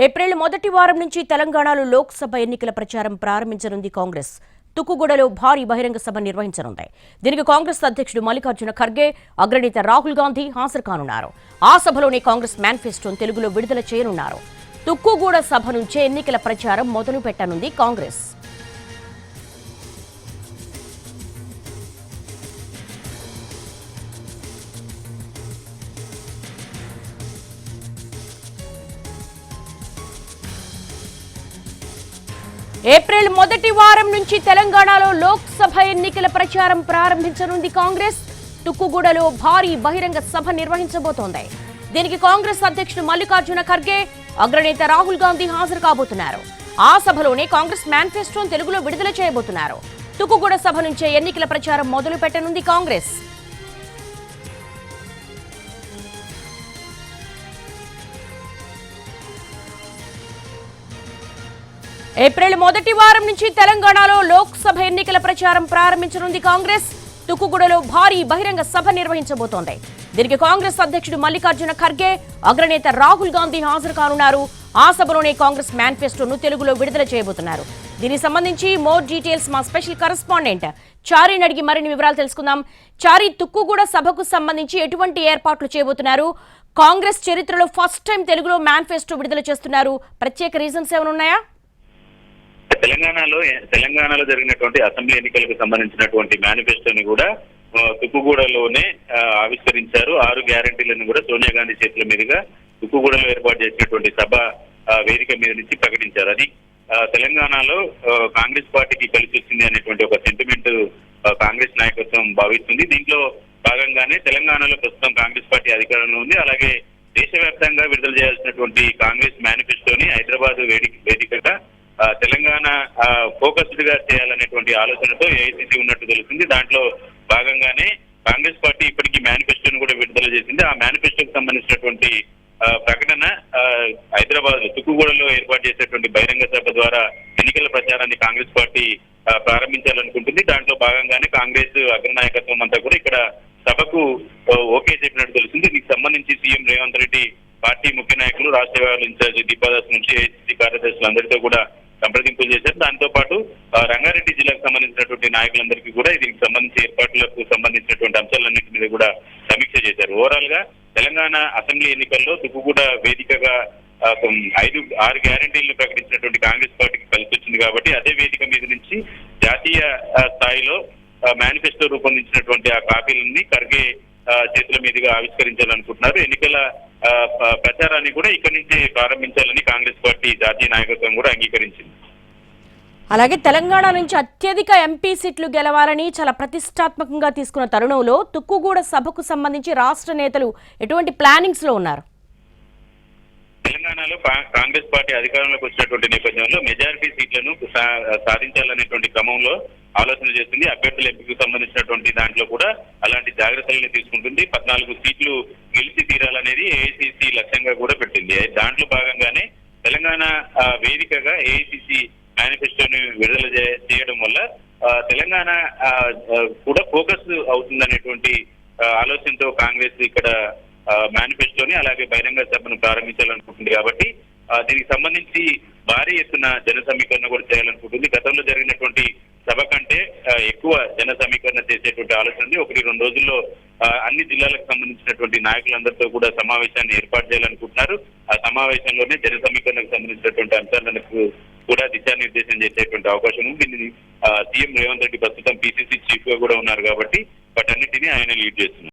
April మొదటి వారం నుంచి తెలంగాణలో లోక్సభ ఎన్నికల ప్రచారం ప్రారంభించనుంది కాంగ్రెస్. తుక్కుగూడలో భారీ బహిరంగ సభ నిర్వహించనుంది. దీనికి కాంగ్రెస్ అధ్యక్షుడు మల్లికార్జున ఖర్గే, అగ్రనేత రాహుల్ గాంధీ హాజరు కానున్నారు. ఆ సభలోనే కాంగ్రెస్ మేనిఫెస్టోను తెలుగులో విడుదల చేయనున్నారు. తుక్కుగూడ సభ నుంచే ఎన్నికల ప్రచారం మొదలు పెట్టనుంది కాంగ్రెస్. ఏప్రిల్ మొదటి వారం నుంచి తెలంగాణలో లోక్సభ ఎన్నికల ప్రచారం ప్రారంభించనుంది కాంగ్రెస్. తుక్కుగూడలో భారీ బహిరంగ సభ నిర్వహించబోతోంది. దీనికి కాంగ్రెస్ అధ్యక్షుడు మల్లికార్జున ఖర్గే, అగ్రనేత రాహుల్ గాంధీ హాజరు కాబోతున్నారు. ఆ సభలోనే కాంగ్రెస్ మేనిఫెస్టోను తెలుగులో విడుదల చేయబోతున్నారు. తుక్కుగూడ సభ నుంచే ఎన్నికల ప్రచారం మొదలు పెట్టనుంది కాంగ్రెస్. ఏప్రిల్ మొదటి వారం నుంచి తెలంగాణలో లోక్సభ ఎన్నికల ప్రచారం ప్రారంభించనుంది కాంగ్రెస్. తుక్కుగూడలో భారీ బహిరంగ సభ నిర్వహించబోతోంది. దీనికి కాంగ్రెస్ అధ్యక్షుడు మల్లికార్జున ఖర్గే, అగ్రనేత రాహుల్ గాంధీ హాజరు కానున్నారు. ఆ సభలోనే కాంగ్రెస్ మేనిఫెస్టోను తెలుగులో విడుదల చేయబోతున్నారు. దీనికి సంబంధించి మోర్ డీటెయిల్స్ మా స్పెషల్ కరెస్పాండెంట్ చారీని అడిగి మరిన్ని వివరాలు తెలుసుకుందాం. చారీ, తుక్కుగూడ సభకు సంబంధించి ఎటువంటి ఏర్పాట్లు చేయబోతున్నారు? కాంగ్రెస్ చరిత్రలో ఫస్ట్ టైం తెలుగులో మేనిఫెస్టో విడుదల చేస్తున్నారు. ప్రత్యేక రీజన్స్ ఏమైనా ఉన్నాయా? తెలంగాణలో జరిగినటువంటి అసెంబ్లీ ఎన్నికలకు సంబంధించినటువంటి మేనిఫెస్టోని కూడా తుక్కుగూడలోనే ఆవిష్కరించారు. 6 గ్యారంటీలను కూడా సోనియా గాంధీ చేతుల మీదుగా తుక్కుగూడలో ఏర్పాటు చేసినటువంటి సభ వేదిక మీద నుంచి ప్రకటించారు. అది తెలంగాణలో కాంగ్రెస్ పార్టీకి కలిసి వచ్చింది అనేటువంటి ఒక సెంటిమెంట్ కాంగ్రెస్ నాయకత్వం భావిస్తుంది. దీంట్లో భాగంగానే తెలంగాణలో ప్రస్తుతం కాంగ్రెస్ పార్టీ అధికారంలో ఉంది. అలాగే దేశవ్యాప్తంగా విడుదల చేయాల్సినటువంటి కాంగ్రెస్ మేనిఫెస్టోని హైదరాబాద్ వేదికగా తెలంగాణ ఫోకస్డ్ గా చేయాలనేటువంటి ఆలోచనతో ఏఐసీసీ ఉన్నట్టు తెలుస్తుంది. దాంట్లో భాగంగానే కాంగ్రెస్ పార్టీ ఇప్పటికీ మేనిఫెస్టోను కూడా విడుదల చేసింది. ఆ మేనిఫెస్టోకి సంబంధించినటువంటి ప్రకటన హైదరాబాద్ తుక్కుగూడలో ఏర్పాటు చేసేటువంటి బహిరంగ సభ ద్వారా ఎన్నికల ప్రచారాన్ని కాంగ్రెస్ పార్టీ ప్రారంభించాలనుకుంటుంది. దాంట్లో భాగంగానే కాంగ్రెస్ అగ్రనాయకత్వం అంతా కూడా ఇక్కడ సభకు ఓకే చెప్పినట్టు తెలుస్తుంది. దీనికి సంబంధించి సీఎం రేవంత్ రెడ్డి, పార్టీ ముఖ్య నాయకులు, రాష్ట్ర వ్యవహారాల ఇన్ఛార్జి దీపాదాస్ నుంచి ఏఐసీసీ కార్యదర్శులు అందరితో కూడా సంప్రదింపులు చేశారు. దాంతో పాటు రంగారెడ్డి జిల్లాకు సంబంధించినటువంటి నాయకులందరికీ కూడా దీనికి సంబంధించి ఏర్పాట్లకు సంబంధించినటువంటి అంశాలన్నింటి మీద కూడా సమీక్ష చేశారు. ఓవరాల్ గా తెలంగాణ అసెంబ్లీ ఎన్నికల్లో తుక్కుగూడ వేదికగా 6 గ్యారంటీలను ప్రకటించినటువంటి కాంగ్రెస్ పార్టీకి కలిసి వచ్చింది కాబట్టి అదే వేదిక మీద నుంచి జాతీయ స్థాయిలో మేనిఫెస్టో రూపొందించినటువంటి ఆ కాపీలని ఖర్గే చేతుల మీదుగా ఆవిష్కరించాలనుకుంటున్నారు. ఎన్నికల ప్రచారాన్ని కూడా ఇక్కడి నుంచి ప్రారంభించాలని కాంగ్రెస్ పార్టీ జాతీయ నాయకత్వం కూడా అంగీకరించింది. అలాగే తెలంగాణ నుంచి అత్యధిక ఎంపీ సీట్లు గెలవాలని చాలా ప్రతిష్టాత్మకంగా తీసుకున్న తరుణంలో తుక్కుగూడ సభకు సంబంధించి రాష్ట్ర నేతలు ఎటువంటి ప్లానింగ్స్ లో ఉన్నారు? తెలంగాణలో కాంగ్రెస్ పార్టీ అధికారంలోకి వచ్చినటువంటి నేపథ్యంలో మెజారిటీ సీట్లను సాధించాలనేటువంటి క్రమంలో ఆలోచన చేస్తుంది. అభ్యర్థుల ఎంపికకు సంబంధించినటువంటి దాంట్లో కూడా అలాంటి జాగ్రత్తలను తీసుకుంటుంది. 14 సీట్లు గెలిచి తీరాలనేది ఏఐసీసీ లక్ష్యంగా కూడా పెట్టింది. దాంట్లో భాగంగానే తెలంగాణ వేదికగా ఏఐసీసీ మేనిఫెస్టోని విడుదల చేయడం వల్ల తెలంగాణ కూడా ఫోకస్ అవుతుందనేటువంటి ఆలోచనతో కాంగ్రెస్ ఇక్కడ మేనిఫెస్టోని అలాగే బహిరంగ సభను ప్రారంభించాలనుకుంటుంది. కాబట్టి దీనికి సంబంధించి భారీ ఎత్తున జన సమీకరణ కూడా చేయాలనుకుంటుంది. గతంలో జరిగినటువంటి సభ కంటే ఎక్కువ జన సమీకరణ చేసేటువంటి ఆలోచన ఉంది. 1-2 రోజుల్లో అన్ని జిల్లాలకు సంబంధించినటువంటి నాయకులందరితో కూడా సమావేశాన్ని ఏర్పాటు చేయాలనుకుంటున్నారు. ఆ సమావేశంలోనే జన సమీకరణకు సంబంధించినటువంటి అంశాలకు కూడా దిశానిర్దేశం చేసేటువంటి అవకాశం ఉంది. దీన్ని సీఎం రేవంత్ రెడ్డి ప్రస్తుతం పిసిసి చీఫ్ గా కూడా ఉన్నారు కాబట్టి వాటన్నిటినీ ఆయన లీడ్ చేస్తున్నారు.